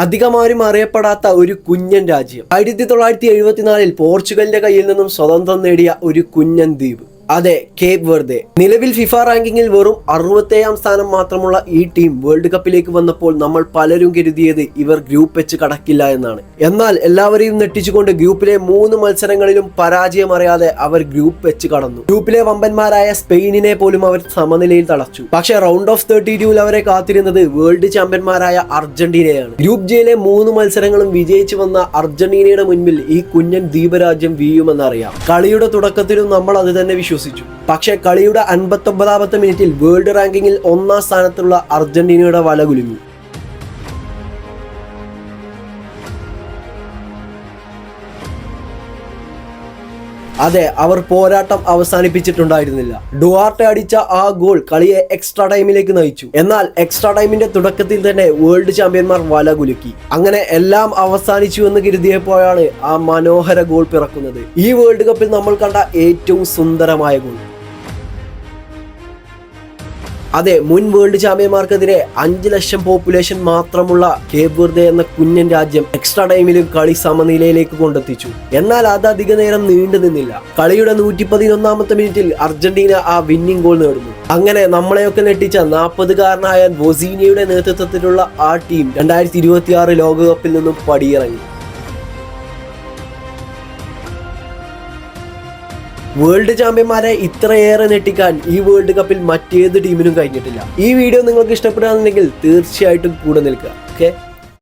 അധികമാരും അറിയപ്പെടാത്ത ഒരു കുഞ്ഞൻ രാജ്യം. 1974 പോർച്ചുഗലിന്റെ കയ്യിൽ നിന്നും സ്വതന്ത്രം നേടിയ ഒരു കുഞ്ഞൻ ദ്വീപ്. അതെ, കേപ്പ് വെർദെ. നിലവിൽ ഫിഫ റാങ്കിങ്ങിൽ വെറും 67ാം സ്ഥാനം മാത്രമുള്ള ഈ ടീം വേൾഡ് കപ്പിലേക്ക് വന്നപ്പോൾ നമ്മൾ പലരും കരുതിയത് ഇവർ ഗ്രൂപ്പ് എച്ച് കടക്കില്ല എന്നാണ്. എന്നാൽ എല്ലാവരെയും നെട്ടിച്ചുകൊണ്ട് ഗ്രൂപ്പിലെ 3 മത്സരങ്ങളിലും പരാജയം അറിയാതെ അവർ ഗ്രൂപ്പ് എച്ച് കടന്നു. ഗ്രൂപ്പിലെ വമ്പന്മാരായ സ്പെയിനിനെ പോലും അവർ സമനിലയിൽ തളച്ചു. പക്ഷേ റൗണ്ട് ഓഫ് 32 അവരെ കാത്തിരുന്നത് വേൾഡ് ചാമ്പ്യന്മാരായ അർജന്റീനയാണ്. ഗ്രൂപ്പ് ജെയിലെ 3 മത്സരങ്ങളും വിജയിച്ചു വന്ന അർജന്റീനയുടെ മുൻപിൽ ഈ കുഞ്ഞൻ ദ്വീപരാജ്യം വീഴുമെന്നറിയാം. കളിയുടെ തുടക്കത്തിലും നമ്മൾ അത് തന്നെ വിശ്വസിച്ചു. പക്ഷേ കളിയുടെ 59ാമത്തെ മിനിറ്റിൽ വേൾഡ് റാങ്കിങ്ങിൽ 1ാം സ്ഥാനത്തുള്ള അർജന്റീനയുടെ വല കുലുങ്ങി. അതെ, അവർ പോരാട്ടം അവസാനിപ്പിച്ചിട്ടുണ്ടായിരുന്നില്ല. ഡുവാർട്ടെ അടിച്ച ആ ഗോൾ കളിയെ എക്സ്ട്രാ ടൈമിലേക്ക് നയിച്ചു. എന്നാൽ എക്സ്ട്രാ ടൈമിന്റെ തുടക്കത്തിൽ തന്നെ വേൾഡ് ചാമ്പ്യന്മാർ വല കുലുക്കി. അങ്ങനെ എല്ലാം അവസാനിച്ചു എന്ന് കരുതിയപ്പോഴാണ് ആ മനോഹര ഗോൾ പിറക്കുന്നത്. ഈ വേൾഡ് കപ്പിൽ നമ്മൾ കണ്ട ഏറ്റവും സുന്ദരമായ ഗോൾ. അതെ, മുൻ വേൾഡ് ചാമ്പ്യന്മാർക്കെതിരെ 5 ലക്ഷം പോപ്പുലേഷൻ മാത്രമുള്ള കേപ്പ് വെർദെ എന്ന കുഞ്ഞൻ രാജ്യം എക്സ്ട്രാ ടൈമിലും കളി സമനിലയിലേക്ക് കൊണ്ടെത്തിച്ചു. എന്നാൽ അത് അധിക നേരം നീണ്ടു നിന്നില്ല. കളിയുടെ 111ാമത്തെ മിനിറ്റിൽ അർജന്റീന ആ വിന്നിംഗ് ഗോൾ നേടുന്നു. അങ്ങനെ നമ്മളെയൊക്കെ നെട്ടിച്ച 40-കാരനായ വൊസീനിയുടെ നേതൃത്വത്തിലുള്ള ആ ടീം 2026 ലോകകപ്പിൽ നിന്നും പടിയിറങ്ങി. വേൾഡ് ചാമ്പ്യന്മാരെ ഇത്രയേറെ നെട്ടിക്കാൻ ഈ വേൾഡ് കപ്പിൽ മറ്റേത് ടീമിനും കഴിഞ്ഞിട്ടില്ല. ഈ വീഡിയോ നിങ്ങൾക്ക് ഇഷ്ടപ്പെടുകയാണെന്നുണ്ടെങ്കിൽ തീർച്ചയായിട്ടും കൂടെ നിൽക്കുക. ഓക്കെ.